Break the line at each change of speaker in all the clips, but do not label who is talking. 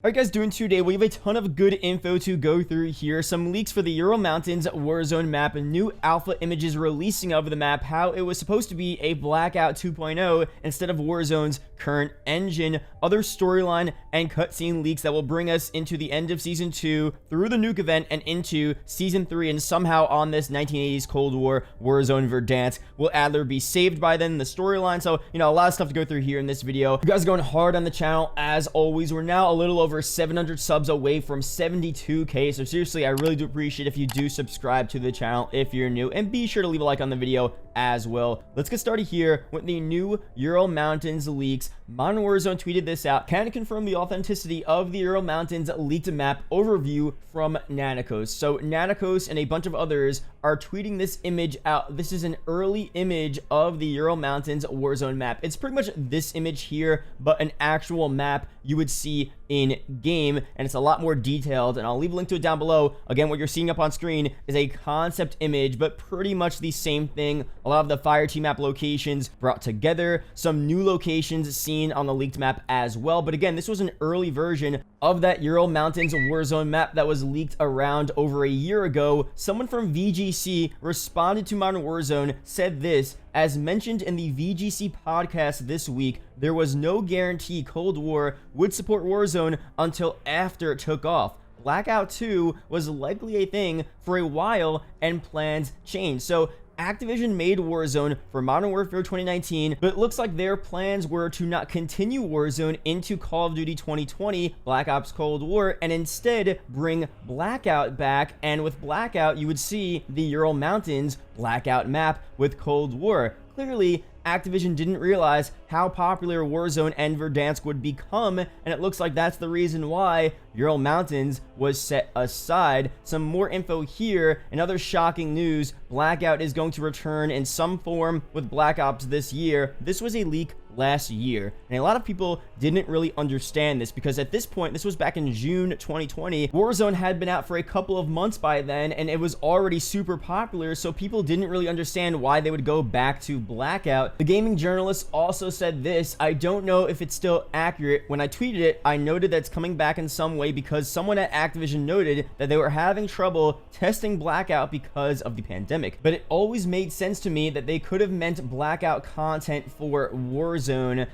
Alright guys, doing today, we have a ton of good info to go through here. Some leaks for the Ural Mountains Warzone map, new alpha images releasing of the map, how it was supposed to be a Blackout 2.0 instead of Warzone's current engine, other storyline and cutscene leaks that will bring us into the end of Season 2, through the Nuke event, and into Season 3, and somehow on this 1980s Cold War Warzone Verdansk. Will Adler be saved by then, the storyline? So, a lot of stuff to go through here in this video. You guys are going hard on the channel, as always. We're now a little over 700 subs away from 72k, so seriously, I really do appreciate if you do subscribe to the channel if you're new, and be sure to leave a like on the video as well. Let's get started here with the new Ural Mountains leaks. Modern Warzone tweeted this out. Can confirm the authenticity of the Ural Mountains leaked map overview from Nanikos. So Nanikos and a bunch of others are tweeting this image out. This is an early image of the Ural Mountains Warzone map. It's pretty much this image here, but an actual map you would see in game, and it's a lot more detailed, and I'll leave a link to it down below. Again, what you're seeing up on screen is a concept image, but pretty much the same thing. A lot of the fire team map locations brought together, some new locations seen on the leaked map as well. But again, this was an early version of that Ural Mountains Warzone map that was leaked around over a year ago. Someone from VGC responded to Modern Warzone, said this: as mentioned in the VGC podcast this week, there was no guarantee Cold War would support Warzone until after it took off. Blackout 2 was likely a thing for a while, and plans changed. So Activision made Warzone for Modern Warfare 2019, but it looks like their plans were to not continue Warzone into Call of Duty 2020, Black Ops Cold War, and instead bring Blackout back. And with Blackout, you would see the Ural Mountains Blackout map with Cold War. Clearly, Activision didn't realize how popular Warzone and Verdansk would become, and it looks like that's the reason why Ural Mountains was set aside. Some more info here, and other shocking news: Blackout is going to return in some form with Black Ops this year. This was a leak last year, and a lot of people didn't really understand this, because at this point, this was back in June 2020, Warzone had been out for a couple of months by then, and it was already super popular, so people didn't really understand why they would go back to Blackout. The gaming journalist also said this: I don't know if it's still accurate. When I tweeted it, I noted that it's coming back in some way, because someone at Activision noted that they were having trouble testing Blackout because of the pandemic. But it always made sense to me that they could have meant Blackout content for Warzone.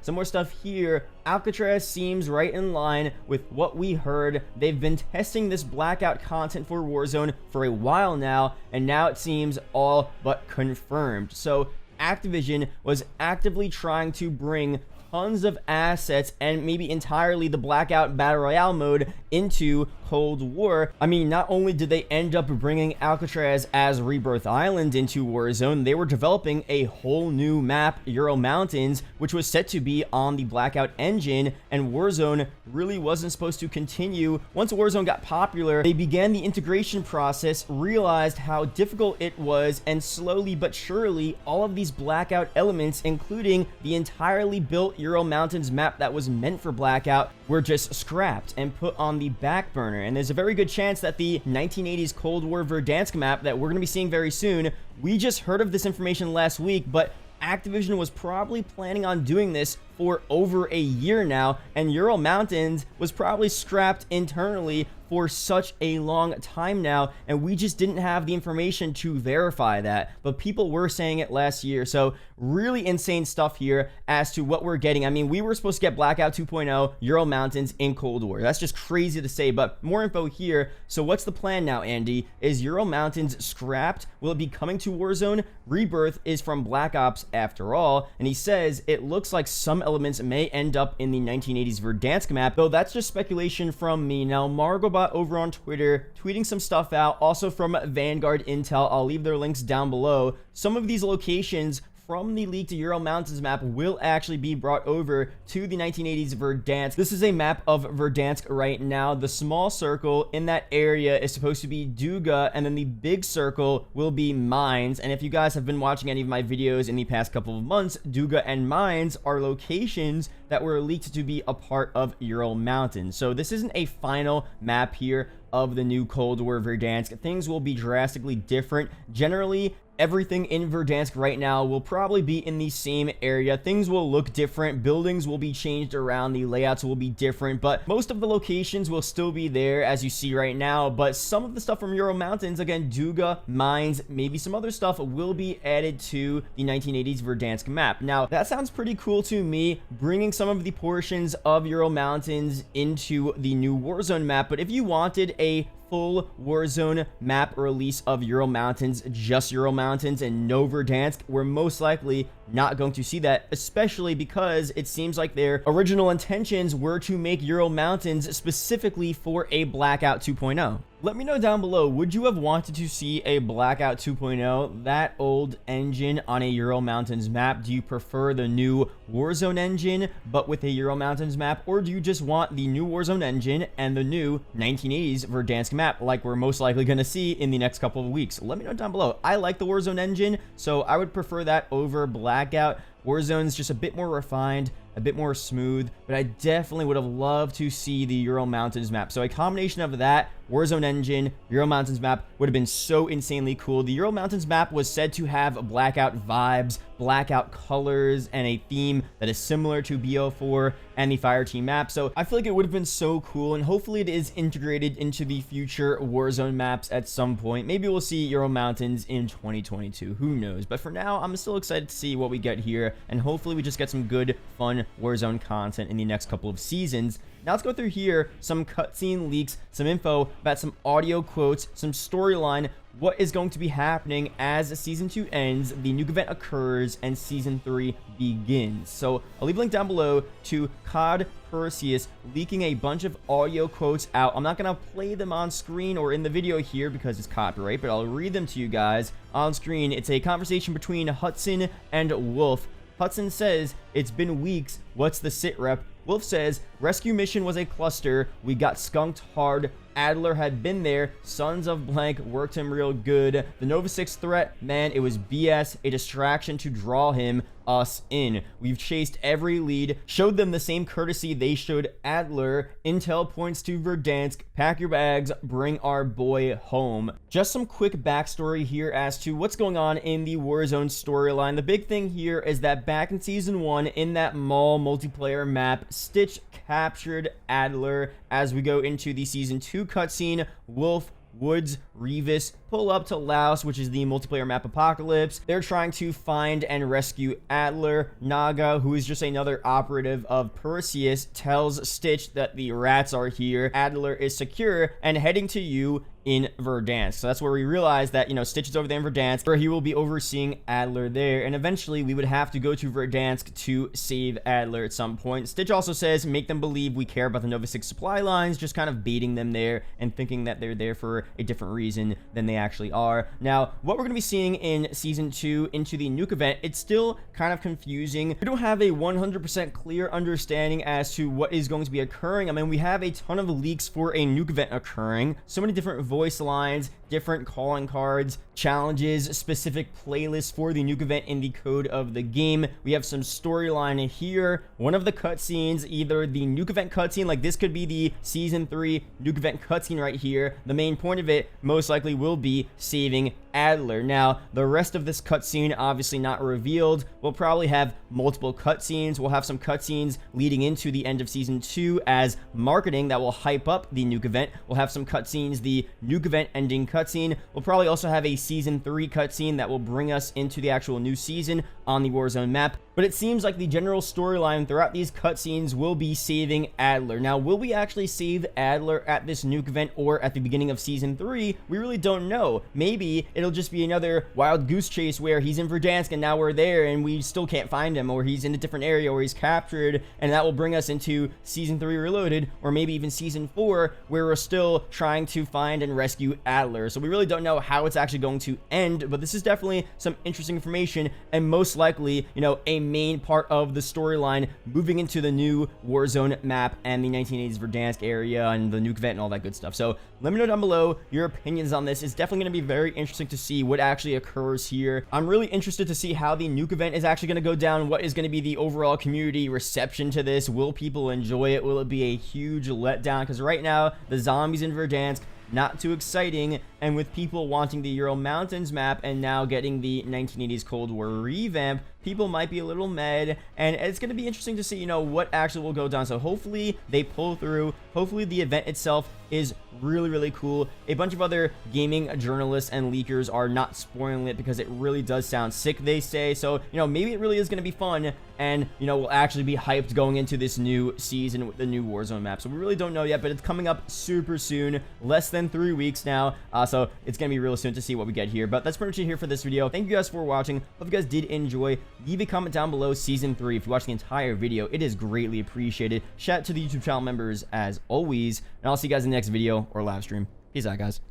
Some more stuff here. Alcatraz seems right in line with what we heard. They've been testing this Blackout content for Warzone for a while now, and now it seems all but confirmed. So Activision was actively trying to bring tons of assets, and maybe entirely the Blackout Battle Royale mode, into Cold War. I mean, not only did they end up bringing Alcatraz as Rebirth Island into Warzone, they were developing a whole new map, Ural Mountains, which was set to be on the Blackout engine, and Warzone really wasn't supposed to continue. Once Warzone got popular, they began the integration process, realized how difficult it was, and slowly but surely, all of these Blackout elements, including the entirely built Ural Mountains map that was meant for Blackout, were just scrapped and put on the back burner. And there's a very good chance that the 1980s Cold War Verdansk map that we're going to be seeing very soon, we just heard of this information last week, but Activision was probably planning on doing this for over a year now, and Ural Mountains was probably scrapped internally for such a long time now, and we just didn't have the information to verify that, but people were saying it last year. So really insane stuff here as to what we're getting. I mean, we were supposed to get Blackout 2.0 Ural Mountains in Cold War. That's just crazy to say, but more info here. So what's the plan now, Andy? Is Ural Mountains scrapped? Will it be coming to Warzone? Rebirth is from Black Ops after all, and he says it looks like some elements may end up in the 1980s Verdansk map, though that's just speculation from me. Now, Margobot over on Twitter tweeting some stuff out, also from Vanguard Intel. I'll leave their links down below. Some of these locations from the leaked Ural Mountains map will actually be brought over to the 1980s Verdansk. This is a map of Verdansk right now. The small circle in that area is supposed to be Duga, and then the big circle will be Mines. And if you guys have been watching any of my videos in the past couple of months, Duga and Mines are locations that were leaked to be a part of Ural Mountains. So this isn't a final map here of the new Cold War Verdansk. Things will be drastically different. Generally, everything in Verdansk right now will probably be in the same area. Things will look different, buildings will be changed around, the layouts will be different, but most of the locations will still be there as you see right now. But some of the stuff from Ural Mountains, again, Duga, mines, maybe some other stuff will be added to the 1980s Verdansk map. Now, that sounds pretty cool to me, bringing some of the portions of Ural Mountains into the new Warzone map. But if you wanted a full Warzone map release of Ural Mountains, just Ural Mountains and no Verdansk, we're most likely not going to see that, especially because it seems like their original intentions were to make Ural Mountains specifically for a Blackout 2.0. Let me know down below, would you have wanted to see a Blackout 2.0, that old engine, on a Ural Mountains map? Do you prefer the new Warzone engine, but with a Ural Mountains map? Or do you just want the new Warzone engine and the new 1980s Verdansk map, like we're most likely going to see in the next couple of weeks? Let me know down below. I like the Warzone engine, so I would prefer that over Blackout. Warzone's just a bit more refined, a bit more smooth, but I definitely would have loved to see the Ural Mountains map. So a combination of that, Warzone engine, Ural Mountains map would have been so insanely cool. The Ural Mountains map was said to have Blackout vibes, Blackout colors, and a theme that is similar to BO4 and the Fireteam map. So I feel like it would have been so cool, and hopefully it is integrated into the future Warzone maps at some point. Maybe we'll see Ural Mountains in 2022. Who knows? But for now, I'm still excited to see what we get here, and hopefully we just get some good, fun Warzone content in the next couple of seasons. Now let's go through here, some cutscene leaks, some info about some audio quotes, some storyline, what is going to be happening as Season 2 ends, the nuke event occurs, and Season 3 begins. So I'll leave a link down below to COD Perseus leaking a bunch of audio quotes out. I'm not going to play them on screen or in the video here because it's copyright, but I'll read them to you guys on screen. It's a conversation between Hudson and Wolf. Hudson says, "It's been weeks. What's the sit rep?" Wolf says, "Rescue mission was a cluster. We got skunked hard. Adler had been there. Sons of Blank worked him real good. The Nova 6 threat, man, it was BS. A distraction to draw him, us in. We've chased every lead, showed them the same courtesy they showed Adler. Intel points to Verdansk. Pack your bags, bring our boy home." Just some quick backstory here as to what's going on in the Warzone storyline. The big thing here is that back in Season 1, in that mall multiplayer map, Stitch captured Adler. As we go into the Season 2 cutscene, Wolf, Woods, Revis pull up to Laos, which is the multiplayer map Apocalypse. They're trying to find and rescue Adler. Naga, who is just another operative of Perseus, tells Stitch that the rats are here. Adler is secure and heading to you in Verdansk. So that's where we realize that, you know, Stitch is over there in Verdansk, where he will be overseeing Adler there, and eventually we would have to go to Verdansk to save Adler at some point. Stitch also says, make them believe we care about the Nova 6 supply lines, just kind of baiting them there and thinking that they're there for a different reason than they actually are. Now, what we're going to be seeing in Season 2 into the nuke event, it's still kind of confusing. We don't have a 100% clear understanding as to what is going to be occurring. I mean, we have a ton of leaks for a nuke event occurring, so many different voice lines, different calling cards, challenges, specific playlists for the nuke event in the code of the game. We have some storyline here. One of the cutscenes, either the nuke event cutscene, like this could be the Season 3 nuke event cutscene right here. The main point of it most likely will be saving Adler. Now, the rest of this cutscene obviously not revealed. We'll probably have multiple cutscenes. We'll have some cutscenes leading into the end of Season 2 as marketing that will hype up the nuke event. We'll have some cutscenes, the nuke event ending cutscene. We'll probably also have a Season 3 cutscene that will bring us into the actual new season on the Warzone map. But it seems like the general storyline throughout these cutscenes will be saving Adler. Now, will we actually save Adler at this nuke event or at the beginning of Season 3? We really don't know. Maybe it'll just be another wild goose chase where he's in Verdansk and now we're there and we still can't find him, or he's in a different area, or he's captured, and that will bring us into Season 3 Reloaded, or maybe even Season 4 where we're still trying to find and rescue Adler. So we really don't know how it's actually going to end, but this is definitely some interesting information, and most likely, you know, a main part of the storyline moving into the new Warzone map and the 1980s Verdansk area and the nuke event and all that good stuff. So let me know down below your opinions on this. It's definitely going to be very interesting to see what actually occurs here. I'm really interested to see how the nuke event is actually going to go down. What is going to be the overall community reception to this? Will people enjoy it? Will it be a huge letdown? Because right now, the zombies in Verdansk, not too exciting. And with people wanting the Ural Mountains map and now getting the 1980s Cold War revamp, people might be a little mad, and it's going to be interesting to see, you know, what actually will go down. So hopefully they pull through. Hopefully the event itself is really, really cool. A bunch of other gaming journalists and leakers are not spoiling it because it really does sound sick, they say. So, you know, maybe it really is going to be fun, and, you know, we'll actually be hyped going into this new season with the new Warzone map. So we really don't know yet, but it's coming up super soon, less than 3 weeks now. So it's going to be real soon to see what we get here. But that's pretty much it here for this video. Thank you guys for watching. Hope you guys did enjoy. Leave a comment down below Season 3 if you watched the entire video. It is greatly appreciated. Shout out to the YouTube channel members as always, and I'll see you guys in the next video or live stream. Peace out, guys.